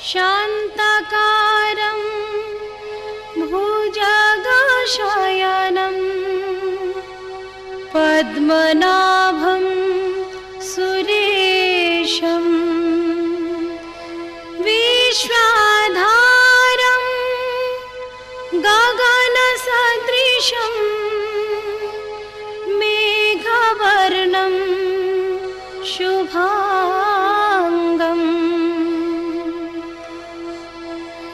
शान्ताकारं भुजगशयनं पद्मनाभं सुरेशं विश्वाधारं गगनसदृशं मेघवर्णं शुभांगम्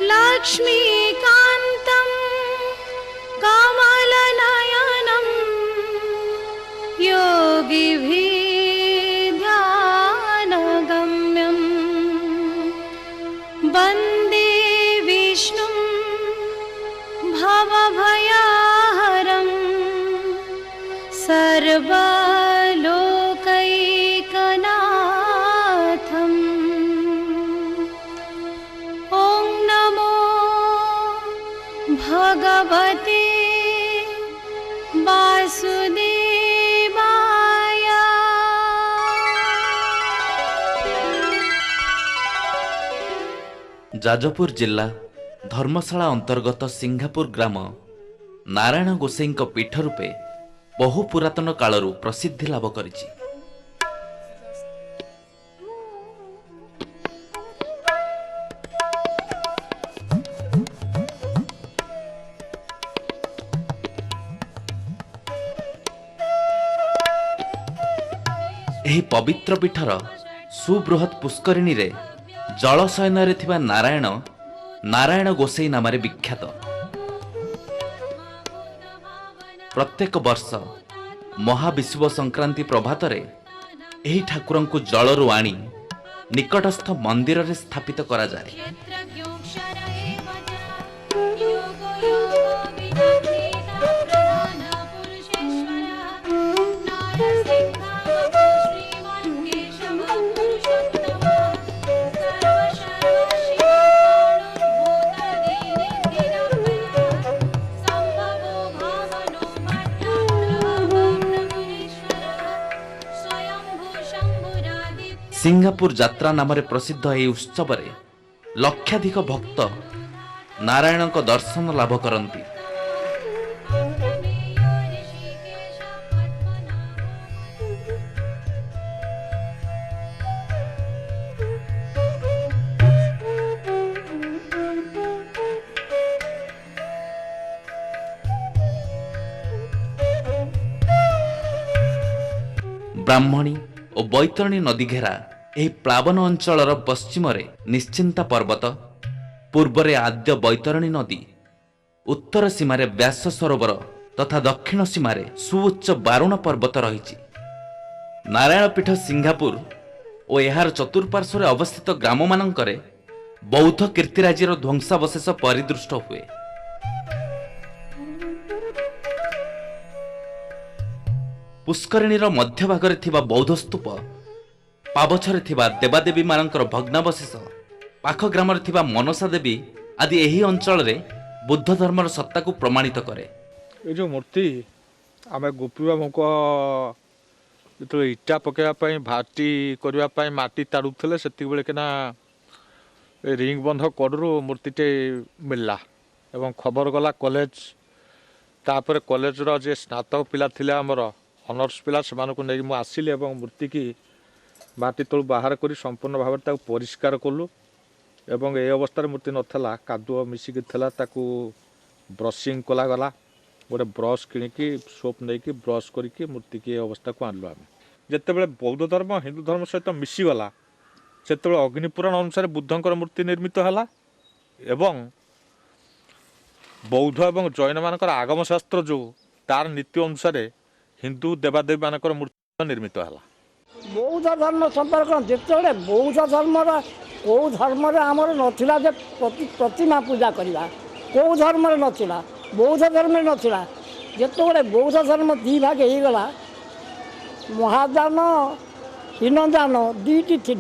लक्ष्मीकान्तं कमलनयनं योगिभिर्ध्यानगम्यं वन्दे विष्णुं भवभयहरं सर्वलोकैकनाथम्। भगवते वासुदेवाय। जाजपुर जिला धर्मशाला अंतर्गत सिंगापुर ग्राम नारायण गोसाई पीठ रूपे बहु पुरातन कालरू प्रसिद्धि लाभ करिछि। एही पवित्र पीठर सुबृहत पुष्करिणी रे जलशयन रे थिबा नारायण नारायण गोसाई नाम विख्यात। प्रत्येक वर्ष महाविषुव संक्रांति प्रभात रे एही ठाकुर को जलरू आनी निकटस्थ मंदिर रे स्थापित करा जाए। सिंगापुर यात्रा नाम प्रसिद्ध यह उत्सव रे लक्षाधिक भक्त नारायण को दर्शन लाभ करती। ब्राह्मणी और बैतरणी नदी घेरा यह प्लावन अंचलर पश्चिम निश्चिंता पर्वत, पूर्वरे आद्य बैतरणी नदी, उत्तर सीमारे व्यास सरोवर तथा दक्षिण सीमारे सुउच्च बारुण पर्वत रही। नारायणपीठ सिंगापुर और यार चतुर्पार्श्व अवस्थित ग्राम मानकरे बौद्ध कीर्तिराजीर ध्वंसावशेष परिदृष्ट हुए। पुष्करिणीर मध्य भागरे थिबा बौद्ध स्तूप, पाबछरे थिबा देवादेवी मानकर भग्नावशेष, पाख ग्रामरे थिबा मनसा देवी आदि एही अंचल रे बुद्ध धर्मर सत्ता को प्रमाणित करे। ये जो मूर्ति आमे गोपी बाबूको जो इटा पकेवा भाटी करने माटी ताड़ुले से रिंग बंध कड़ू मूर्तिटे मिलला एवं खबर गला कॉलेज तापर कॉलेज जे स्नातक पिला थिले हमर ऑनर्स पिला से नहीं आसिली एवं मूर्ति की माटी तलू बाहर कर संपूर्ण भाव परिष्कार कलु एवं ए अवस्था मूर्ति नाला कादुआ मिसिक ब्रशिंग कला गला गोटे ब्रश किणिकी सोप नहीं कि ब्रश करके मूर्ति की अवस्था को आणलु। आम जिते बौद्ध धर्म हिंदू धर्म सहित मिसीगला से अग्निपुराण अनुसार बुद्धंकर मूर्ति निर्मित है एवं बौद्ध एवं जैन मानकर आगम शास्त्र जो तार नीति अनुसार हिंदू देवादेवी मानकर मूर्ति निर्मित है। बौद्ध धर्म संपर्क जिते बौद्ध धर्म कौ धर्म आमर नाला प्रतिमा पूजा करवा कौ धर्म नाला बौद्ध धर्म नाला जिते बौद्ध धर्म दी भाग हो गला महादान हीनदान दुईटी थे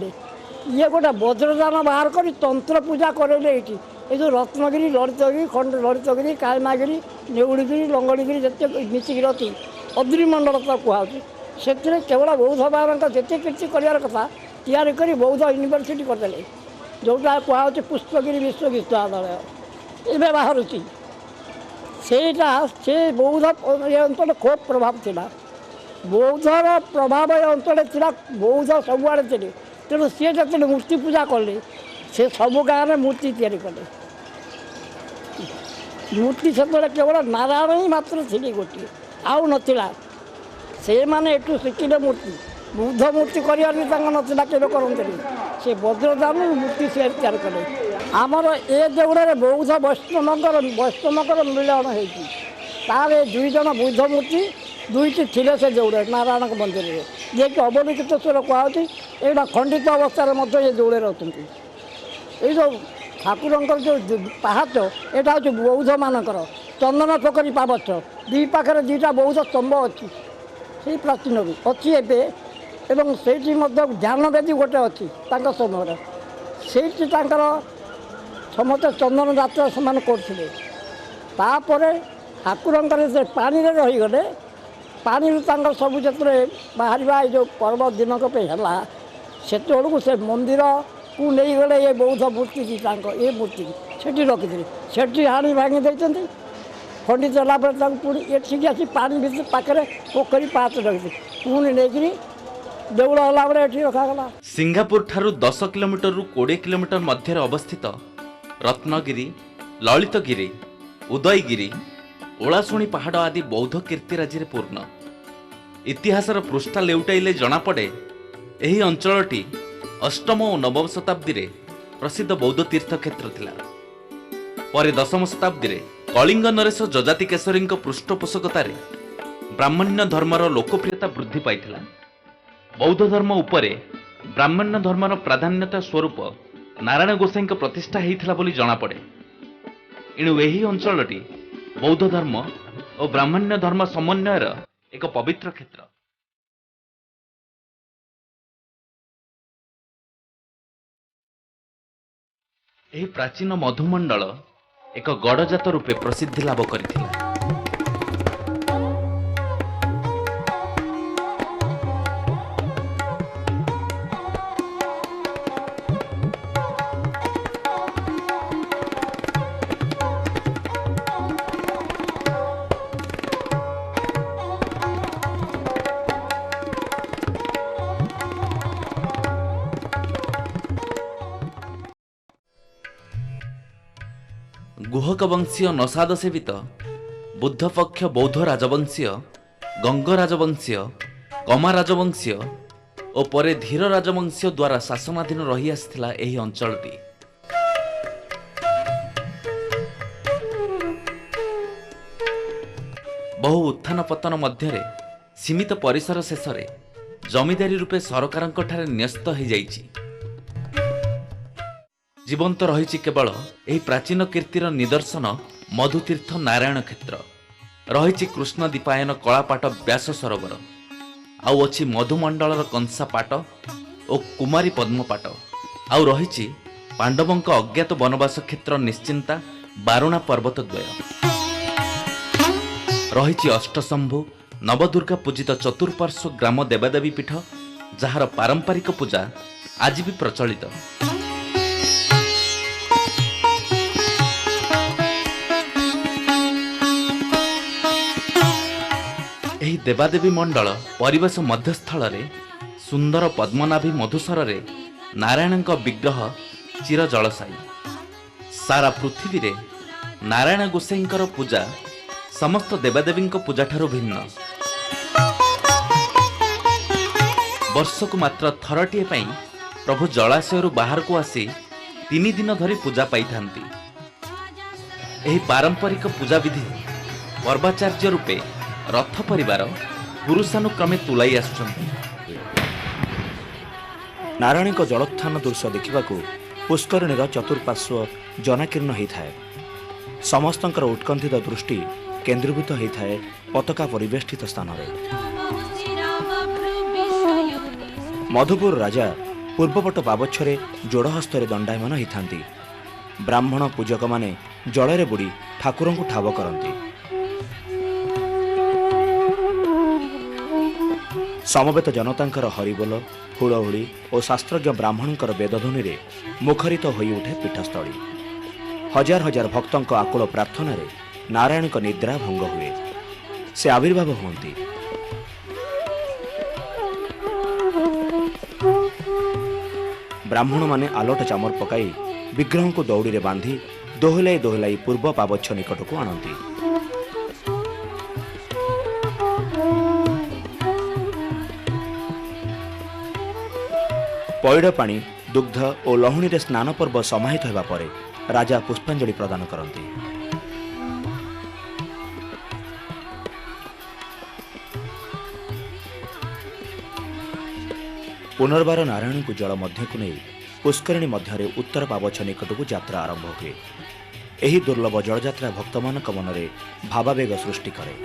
ये गोटे वज्रदान बाहर कर तंत्र पूजा करेले ये जो रत्नगिरी ललितगिरी खंड ललितगिरी कायमागिरी नेउड़गिरी लंगड़गिरी जिते मिसिकी अच्छी अद्रिमंडल तो कहुच्छी से केवल बौद्ध मान जिते कीर्ति करार कथा तैयारी कर बौद्ध यूनिवर्सिटी करदे ଯେଉଁଟା କୁହାହେଉଛି ପୁଷ୍ପଗିରି ବିଶ୍ୱବିଦ୍ୟାଳୟ ଏବେ ବାହାରୁଛି ସେଇଟା ସେ ବୌଦ୍ଧ ଏ ଅଞ୍ଚଳରେ ଖୁବ୍ ପ୍ରଭାବ ଥିଲା। ବୌଦ୍ଧର ପ୍ରଭାବ ଏ ଅଞ୍ଚଳରେ ଥିଲା। ବୌଦ୍ଧ ସବୁଆଡ଼େ ଥିଲେ। ତେଣୁ ସିଏ ଯେତେବେଳେ ମୂର୍ତ୍ତି ପୂଜା କଲେ ସେ ସବୁ ଗାଁରେ ମୂର୍ତ୍ତି ତିଆରି କଲେ। ମୂର୍ତ୍ତି ସେତେବେଳେ କେବଳ ନାରାୟଣ ହିଁ ମାତ୍ର ଥିଲେ ଗୋଟିଏ, ଆଉ ନଥିଲା। ସେମାନେ ଏଠୁ ଶିଖିଲେ ମୂର୍ତ୍ତି। ବୁଦ୍ଧ ମୂର୍ତ୍ତି କରିବାର ବି ତାଙ୍କ ନଥିଲା, କେବେ କରନ୍ତିନି। ସେ ବଜ୍ରଦାନୁ ମୂର୍ତ୍ତି ସେ ତିଆରି କଲେ। ଆମର ଏ ଦେଉଳରେ ବୌଦ୍ଧ ବୈଷ୍ଣବଙ୍କର ମିଳନ ହେଇଛି। ତାର ଏ 2 ଜଣ ବୁଦ୍ଧ ମୂର୍ତ୍ତି 2ଟି ଥିଲେ ସେ ଦେଉଳରେ ନାରାୟଣଙ୍କ ମନ୍ଦିରରେ, ଯିଏକି ଅବଲିକିତେଶ୍ୱର କୁହାହେଉଛି। ଏଇଟା ଖଣ୍ଡିତ ଅବସ୍ଥାରେ ମଧ୍ୟ ଏ ଦେଉଳରେ ଅଛନ୍ତି। ଏଇ ଯେଉଁ ଠାକୁରଙ୍କର ଯେଉଁ ପାହାଚ ଏଇଟା ହେଉଛି ବୌଦ୍ଧମାନଙ୍କର ଚନ୍ଦନ ପୋଖରୀ ପାହାଚ। 2 ପାଖରେ 2ଟା ବୌଦ୍ଧ ସ୍ତମ୍ଭ ଅଛି, ସେଇ ପ୍ରାଚୀନରୁ ଅଛି ଏବେ। ଏବଂ ସେଇଠି ମଧ୍ୟ ଧ୍ୟାନବେଦୀ ଗୋଟେ ଅଛି ତାଙ୍କ ସମୟରେ। ସେଇଠି ତାଙ୍କର ସମସ୍ତେ ଚନ୍ଦନ ଯାତ୍ରା ସେମାନେ କରୁଥିଲେ। ତାପରେ ଠାକୁରଙ୍କର ସେ ପାଣିରେ ରହିଗଲେ, ପାଣିରୁ ତାଙ୍କର ସବୁ ଯେତେବେଳେ ବାହାରିବା ଏଇ ଯେଉଁ ପର୍ବ ଦିନକ ପାଇଁ ହେଲା, ସେତେବେଳକୁ ସେ ମନ୍ଦିରକୁ ନେଇଗଲେ ଏ ବୌଦ୍ଧ ମୂର୍ତ୍ତିକି, ତାଙ୍କ ଏ ମୂର୍ତ୍ତିକି ସେଠି ରଖିଥିଲେ। ସେଠି ହାଣି ଭାଙ୍ଗି ଦେଇଛନ୍ତି। ଖଣ୍ଡିତ ହେଲା ପରେ ତାଙ୍କୁ ପୁଣି ଏଠିକି ଆସି ପାଣି ଭିତରେ ପାଖରେ ପୋଖରୀ ପାହାଚ ରଖିଥିଲେ। ପୁଣି ନେଇକରି ଦେଉଳ ହେଲା ପରେ ଏଠି ରଖାଗଲା। ସିଙ୍ଗାପୁର ଠାରୁ 10 କିଲୋମିଟରରୁ 20 କିଲୋମିଟର ମଧ୍ୟରେ ଅବସ୍ଥିତ ରତ୍ନଗିରି, ଲଳିତଗିରି, ଉଦୟଗିରି, ଓଳାଶୁଣୀ ପାହାଡ଼ ଆଦି ବୌଦ୍ଧ କୀର୍ତ୍ତିରାଜିରେ ପୂର୍ଣ୍ଣ। ଇତିହାସର ପୃଷ୍ଠା ଲେଉଟାଇଲେ ଜଣାପଡ଼େ ଏହି ଅଞ୍ଚଳଟି 8ମ ଓ 9ମ ଶତାବ୍ଦୀରେ ପ୍ରସିଦ୍ଧ ବୌଦ୍ଧ ତୀର୍ଥକ୍ଷେତ୍ର ଥିଲା। ପରେ 10ମ ଶତାବ୍ଦୀରେ କଳିଙ୍ଗ ନରେଶ ଯଜାତି କେଶରୀଙ୍କ ପୃଷ୍ଠପୋଷକତାରେ ବ୍ରାହ୍ମଣ୍ୟ ଧର୍ମର ଲୋକପ୍ରିୟତା ବୃଦ୍ଧି ପାଇଥିଲା। ବୌଦ୍ଧ ଧର୍ମ ଉପରେ ବ୍ରାହ୍ମଣ୍ୟ ଧର୍ମର ପ୍ରାଧାନ୍ୟତା ସ୍ୱରୂପ ନାରାୟଣ ଗୋସାଇଙ୍କ ପ୍ରତିଷ୍ଠା ହୋଇଥିଲା ବୋଲି ଜଣାପଡ଼େ। ଏଣୁ ଏହି ଅଞ୍ଚଳଟି ବୌଦ୍ଧ ଧର୍ମ ଓ ବ୍ରାହ୍ମଣ୍ୟ ଧର୍ମ ସମନ୍ୱୟର ଏକ ପବିତ୍ର କ୍ଷେତ୍ର। ଏହି ପ୍ରାଚୀନ ମଧୁମଣ୍ଡଳ ଏକ ଗଡ଼ଜାତ ରୂପେ ପ୍ରସିଦ୍ଧି ଲାଭ କରିଥିଲା। ଗୁହକ ବଂଶୀୟ ନସାଦ ସେବିତ ବୁଦ୍ଧପକ୍ଷ ବୌଦ୍ଧ ରାଜବଂଶୀୟ, ଗଙ୍ଗ ରାଜବଂଶୀୟ, କମା ରାଜବଂଶୀୟ ଓ ପରେ ଧୀର ରାଜବଂଶୀୟ ଦ୍ୱାରା ଶାସନାଧୀନ ରହି ଆସିଥିଲା ଏହି ଅଞ୍ଚଳଟି। ବହୁ ଉତ୍ଥାନ ପତନ ମଧ୍ୟରେ ସୀମିତ ପରିସର ଶେଷରେ ଜମିଦାରୀ ରୂପେ ସରକାରଙ୍କଠାରେ ନ୍ୟସ୍ତ ହୋଇଯାଇଛି। ଜୀବନ୍ତ ରହିଛି କେବଳ ଏହି ପ୍ରାଚୀନ କୀର୍ତ୍ତିର ନିଦର୍ଶନ ମଧୁତୀର୍ଥ ନାରାୟଣ କ୍ଷେତ୍ର, ରହିଛି କୃଷ୍ଣ ଦୀପାୟନ କଳାପାଟ ବ୍ୟାସ ସରୋବର, ଆଉ ଅଛି ମଧୁମଣ୍ଡଳର କଂସା ପାଟ ଓ କୁମାରୀ ପଦ୍ମପାଟ, ଆଉ ରହିଛି ପାଣ୍ଡବଙ୍କ ଅଜ୍ଞାତ ବନବାସ କ୍ଷେତ୍ର ନିଶ୍ଚିନ୍ତା ବାରୁଣା ପର୍ବତଦ୍ୱୟ, ରହିଛି ଅଷ୍ଟଶମ୍ଭୁ ନବଦୁର୍ଗା ପୂଜିତ ଚତୁଃପାର୍ଶ୍ୱ ଗ୍ରାମ ଦେବାଦେବୀ ପୀଠ, ଯାହାର ପାରମ୍ପରିକ ପୂଜା ଆଜି ବି ପ୍ରଚଳିତ। ଏହି ଦେବାଦେବୀ ମଣ୍ଡଳ ପରିବେଶ ମଧ୍ୟସ୍ଥଳରେ ସୁନ୍ଦର ପଦ୍ମନାଭୀ ମଧୁସରରେ ନାରାୟଣଙ୍କ ବିଗ୍ରହ ଚିର ଜଳସାୟୀ। ସାରା ପୃଥିବୀରେ ନାରାୟଣ ଗୋସାଇଙ୍କର ପୂଜା ସମସ୍ତ ଦେବାଦେବୀଙ୍କ ପୂଜାଠାରୁ ଭିନ୍ନ। ବର୍ଷକୁ ମାତ୍ର ଥରଟିଏ ପାଇଁ ପ୍ରଭୁ ଜଳାଶୟରୁ ବାହାରକୁ ଆସି 3 ଦିନ ଧରି ପୂଜା ପାଇଥାନ୍ତି। ଏହି ପାରମ୍ପରିକ ପୂଜାବିଧି ପର୍ବାଚାର୍ଯ୍ୟ ରୂପେ ରଥ ପରିବାର ପୁରୁଷାନୁକ୍ରମେ ତୁଲାଇ ଆସୁଛନ୍ତି। ନାରାୟଣଙ୍କ ଜଳୋତ୍ଥାନ ଦୃଶ୍ୟ ଦେଖିବାକୁ ପୁଷ୍କରିଣୀର ଚତୁଃପାର୍ଶ୍ୱ ଜନାକୀର୍ଣ୍ଣ ହୋଇଥାଏ। ସମସ୍ତଙ୍କର ଉତ୍କଣ୍ଠିତ ଦୃଷ୍ଟି କେନ୍ଦ୍ରୀଭୂତ ହୋଇଥାଏ ପତାକା ପରିବେଷ୍ଟିତ ସ୍ଥାନରେ। ମଧୁପୁର ରାଜା ପୂର୍ବପଟ ପାବଚ୍ଛରେ ଯୋଡ଼ହସ୍ତରେ ଦଣ୍ଡାୟମାନ ହୋଇଥାନ୍ତି। ବ୍ରାହ୍ମଣ ପୂଜକମାନେ ଜଳରେ ବୁଡ଼ି ଠାକୁରଙ୍କୁ ଠାବ କରନ୍ତି। ସମବେତ ଜନତାଙ୍କର ହରିବୋଲ ହୁଳହୁଳି ଓ ଶାସ୍ତ୍ରଜ୍ଞ ବ୍ରାହ୍ମଣଙ୍କର ବେଦଧ୍ୱନିରେ ମୁଖରିତ ହୋଇଉଠେ ପୀଠସ୍ଥଳୀ। ହଜାର ହଜାର ଭକ୍ତଙ୍କ ଆକୁଳ ପ୍ରାର୍ଥନାରେ ନାରାୟଣଙ୍କ ନିଦ୍ରା ଭଙ୍ଗ ହୁଏ। ସେ ଆବିର୍ଭାବ ହୁଅନ୍ତି। ବ୍ରାହ୍ମଣମାନେ ଆଲଟ ଚାମର ପକାଇ ବିଗ୍ରହଙ୍କୁ ଦଉଡ଼ିରେ ବାନ୍ଧି ଦୋହଲାଇ ଦୋହଲାଇ ପୂର୍ବ ପାବଚ୍ଛ ନିକଟକୁ ଆଣନ୍ତି। ପଇଡ଼ ପାଣି ଦୁଗ୍ଧ ଓ ଲହୁଣୀରେ ସ୍ନାନ ପର୍ବ ସମାହିତ ହେବା ପରେ ରାଜା ପୁଷ୍ପାଞ୍ଜଳି ପ୍ରଦାନ କରନ୍ତି। ପୁନର୍ବାର ନାରାୟଣଙ୍କୁ ଜଳ ମଧ୍ୟକୁ ନେଇ ପୁଷ୍କରିଣୀ ମଧ୍ୟରେ ଉତ୍ତର ପାବଚ୍ଛ ନିକଟକୁ ଯାତ୍ରା ଆରମ୍ଭ ହୁଏ। ଏହି ଦୁର୍ଲଭ ଜଳଯାତ୍ରା ଭକ୍ତମାନଙ୍କ ମନରେ ଭାବାବେଗ ସୃଷ୍ଟି କରେ।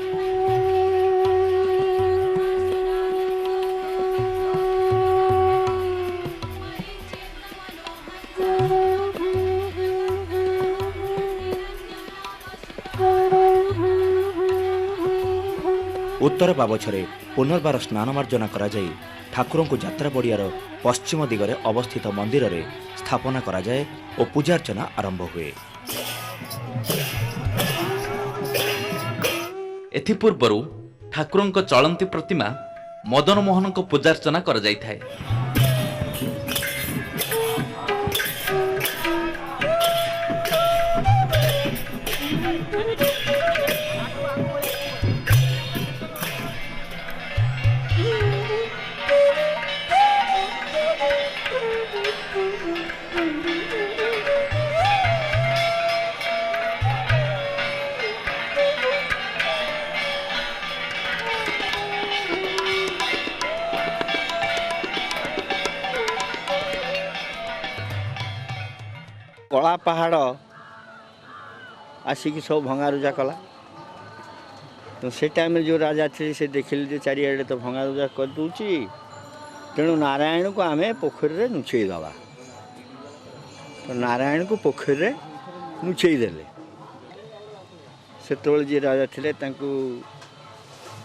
ଉତ୍ତର ପାବଛରେ ପୁନର୍ବାର ସ୍ନାନ ମାର୍ଜନା କରାଯାଇ ଠାକୁରଙ୍କୁ ଯାତ୍ରା ପଡ଼ିଆର ପଶ୍ଚିମ ଦିଗରେ ଅବସ୍ଥିତ ମନ୍ଦିରରେ ସ୍ଥାପନା କରାଯାଏ ଓ ପୂଜାର୍ଚ୍ଚନା ଆରମ୍ଭ ହୁଏ। ଏଥିପୂର୍ବରୁ ଠାକୁରଙ୍କ ଚଳନ୍ତି ପ୍ରତିମା ମଦନ ମୋହନଙ୍କ ପୂଜାର୍ଚ୍ଚନା କରାଯାଇଥାଏ। କଳା ପାହାଡ଼ ଆସିକି ସବୁ ଭଙ୍ଗାରୁଜା କଲା। ତ ସେ ଟାଇମ୍ରେ ଯେଉଁ ରାଜା ଥିଲେ ସେ ଦେଖିଲେ ଯେ ଚାରିଆଡ଼େ ତ ଭଙ୍ଗାରୁଜା କରିଦେଉଛି, ତେଣୁ ନାରାୟଣକୁ ଆମେ ପୋଖରୀରେ ନୁଚେଇ ଦେବା। ତ ନାରାୟଣକୁ ପୋଖରୀରେ ନୁଚେଇ ଦେଲେ। ସେତେବେଳେ ଯିଏ ରାଜା ଥିଲେ ତାଙ୍କୁ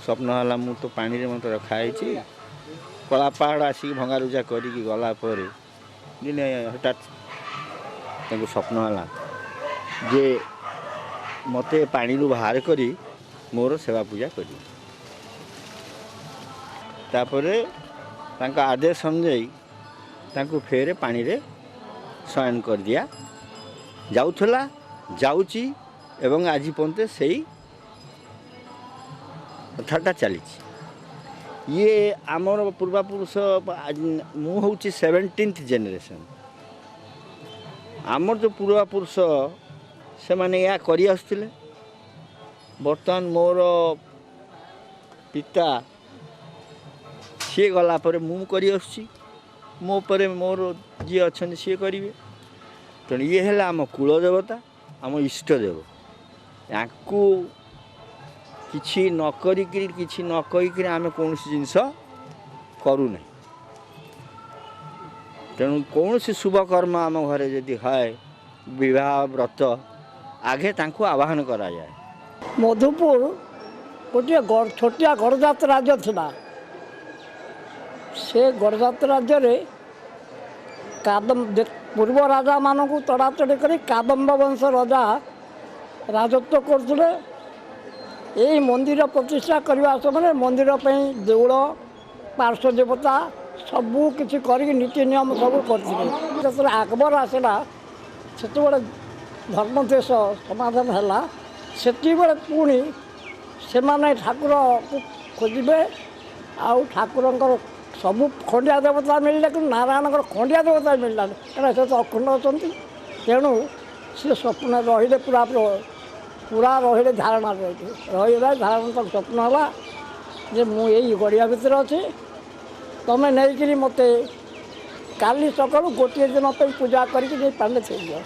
ସ୍ୱପ୍ନ ହେଲା ମୁଁ ତ ପାଣିରେ ମୋତେ ରଖା ହେଇଛି, କଳା ପାହାଡ଼ ଆସିକି ଭଙ୍ଗାରୁଜା କରିକି ଗଲା ପରେ ଦିନେ ହଠାତ୍ ତାଙ୍କୁ ସ୍ୱପ୍ନ ହେଲା ଯେ ମୋତେ ପାଣିରୁ ବାହାର କରି ମୋର ସେବା ପୂଜା କରିବେ। ତାପରେ ତାଙ୍କ ଆଦେଶ ଅନୁଯାୟୀ ତାଙ୍କୁ ଫେରେ ପାଣିରେ ଶୟନ କରିଦିଆ ଯାଉଥିଲା, ଯାଉଛି ଏବଂ ଆଜି ପର୍ଯ୍ୟନ୍ତ ସେଇ କଥାଟା ଚାଲିଛି। ଇଏ ଆମର ପୂର୍ବାପୁରୁଷ, ମୁଁ ହେଉଛି 17th ଜେନେରେସନ୍। ଆମର ଯେଉଁ ପୂର୍ବାପୁରୁଷ ସେମାନେ ଏହା କରି ଆସୁଥିଲେ। ବର୍ତ୍ତମାନ ମୋର ପିତା ସିଏ ଗଲା ପରେ ମୁଁ କରି ଆସୁଛି, ମୋ ପରେ ମୋର ଯିଏ ଅଛନ୍ତି ସିଏ କରିବେ। ତେଣୁ ଇଏ ହେଲା ଆମ କୁଳ ଦେବତା, ଆମ ଇଷ୍ଟ ଦେବ। ୟାଙ୍କୁ କିଛି ନ କରିକିରି କିଛି ନ କହିକିରି ଆମେ କୌଣସି ଜିନିଷ କରୁନାହିଁ। ତେଣୁ କୌଣସି ଶୁଭ କର୍ମ ଆମ ଘରେ ଯଦି ହୁଏ, ବିବାହ ବ୍ରତ, ଆଗେ ତାଙ୍କୁ ଆବାହନ କରାଯାଏ। ମଧୁପୁର ଗୋଟିଏ ଛୋଟିଆ ଗଡ଼ଜାତ ରାଜ୍ୟ ଥିଲା। ସେ ଗଡ଼ଜାତ ରାଜ୍ୟରେ ପୂର୍ବ ରାଜାମାନଙ୍କୁ ତଡ଼ାତଡ଼ି କରି କାଦମ୍ବ ବଂଶ ରାଜା ରାଜତ୍ୱ କରୁଥିଲେ। ଏହି ମନ୍ଦିର ପ୍ରତିଷ୍ଠା କରିବା ସମୟରେ ମନ୍ଦିର ପାଇଁ ଦେଉଳ, ପାର୍ଶ୍ୱ ଦେବତା ସବୁ କିଛି କରିକି ନୀତି ନିୟମ ସବୁ କରିଥିଲେ। ଯେତେବେଳେ ଆକବର ଆସିଲା, ସେତେବେଳେ ଧର୍ମଦେଶ ସମାଧାନ ହେଲା। ସେତିକିବେଳେ ପୁଣି ସେମାନେ ଠାକୁରକୁ ଖୋଜିବେ। ଆଉ ଠାକୁରଙ୍କର ସବୁ ଖଣ୍ଡିଆ ଦେବତା ମିଳିଲେ, କିନ୍ତୁ ନାରାୟଣଙ୍କର ଖଣ୍ଡିଆ ଦେବତା ମିଳିଲାନି, କାରଣ ସେ ତ ଅଖଣ୍ଡ ଅଛନ୍ତି। ତେଣୁ ସେ ସ୍ୱପ୍ନ ରହିଲେ, ପୁରା ରହିଲେ ଧାରଣାରେ ରହିଲେ। ଧାରଣା ସ୍ୱପ୍ନ ହେଲା ଯେ ମୁଁ ଏଇ ଗଡ଼ିଆ ଭିତରେ ଅଛି, ତୁମେ ନେଇକିରି ମୋତେ କାଲି ସକାଳୁ ଗୋଟିଏ ଦିନ ପାଇଁ ପୂଜା କରିକି ନେଇ ପାଣିରେ ଥୋଇଦିଅ।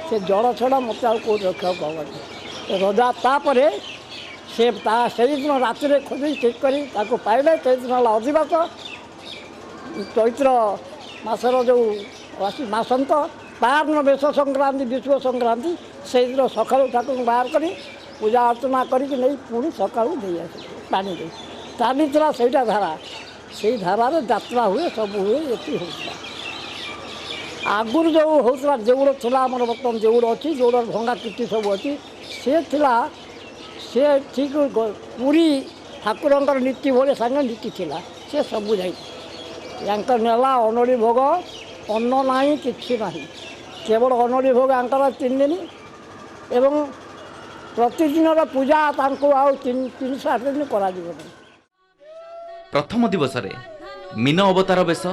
ସେ ଜଳ ଛଡ଼ା ମୋତେ ଆଉ କେଉଁଠି ରଖିବାକୁ ହେବନି। ରଜା ତାପରେ ସେ ସେଇଦିନ ରାତିରେ ଖୋଜି ଠିକ୍ କରି ତାକୁ ପାଇଲେ। ସେଇଦିନ ହେଲା ଅଧିବାସ, ଚୈତ୍ର ମାସର ଯେଉଁ ମାସନ୍ତ, ତାର ବେଶ ସଂକ୍ରାନ୍ତି, ବିଶ୍ୱ ସଂକ୍ରାନ୍ତି। ସେଇଦିନ ସକାଳୁ ଠାକୁରଙ୍କୁ ବାହାର କରି ପୂଜା ଅର୍ଚ୍ଚନା କରିକି ନେଇ ପୁଣି ସକାଳୁ ଦେଇ ଆସିଲେ ପାଣି ଦେଇ। ଚାଲିଥିଲା ସେଇଟା ଧାରା। ସେଇ ଧାରାରେ ଯାତ୍ରା ହୁଏ, ସବୁ ହୁଏ, ଏଠି ହେଉଥିଲା। ଆଗରୁ ଯେଉଁ ହେଉଥିଲା ଦେଉଳ ଥିଲା ଆମର, ବର୍ତ୍ତମାନ ଦେଉଳ ଅଛି, ଦେଉଳର ଭଙ୍ଗା କୀର୍ତ୍ତି ସବୁ ଅଛି, ସେ ଥିଲା, ସେ ଠିକ୍ ପୁରୀ ଠାକୁରଙ୍କର ନୀତି ଭଳି ସାଙ୍ଗେ ନୀତି ଥିଲା, ସେ ସବୁ ଯାଇ ୟାଙ୍କର ନେଲା ଅନଡ଼ି ଭୋଗ, ଅନ୍ନ ନାହିଁ, କିଛି ନାହିଁ, କେବଳ ଅନଡ଼ି ଭୋଗ ୟାଙ୍କର 3 ଦିନ ଏବଂ ପ୍ରତିଦିନର ପୂଜା ତାଙ୍କୁ ଆଉ 308 ଦିନ କରାଯିବ ନାହିଁ। ପ୍ରଥମ ଦିବସରେ ମୀନ ଅବତାର ବେଶ,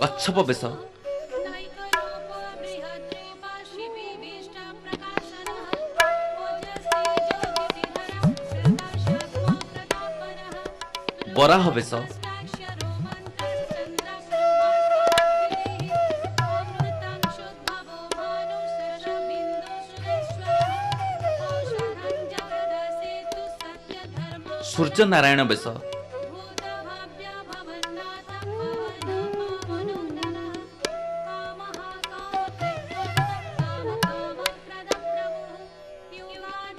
କଚ୍ଛପ ବେଶ, ବରାହ ବେଶ, ସୂର୍ଯ୍ୟ ନାରାୟଣ ବେଶ,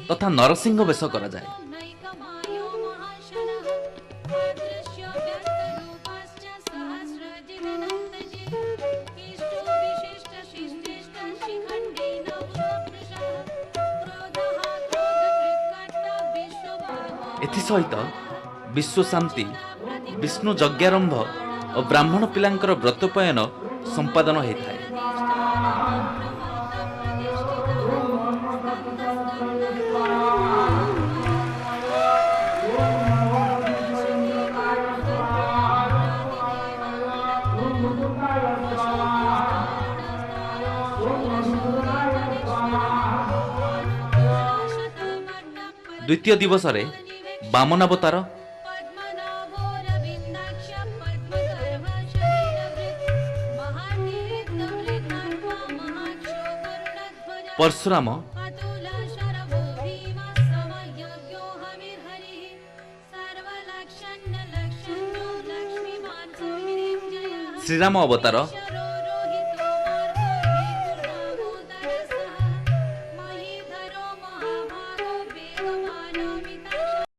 ତଥା ନରସିଂହ ବେଶ କରାଯାଏ। ଏଥିସହିତ ବିଶ୍ୱଶାନ୍ତି, ବିଷ୍ଣୁ ଯଜ୍ଞାରମ୍ଭ ଓ ବ୍ରାହ୍ମଣ ପିଲାଙ୍କର ବ୍ରତୋପୟନ ସମ୍ପାଦନ ହୋଇଥାଏ। ଦ୍ୱିତୀୟ ଦିବସରେ ବାମନାବତାର, ପରଶୁରାମ, ଶ୍ରୀରାମ ଅବତାର,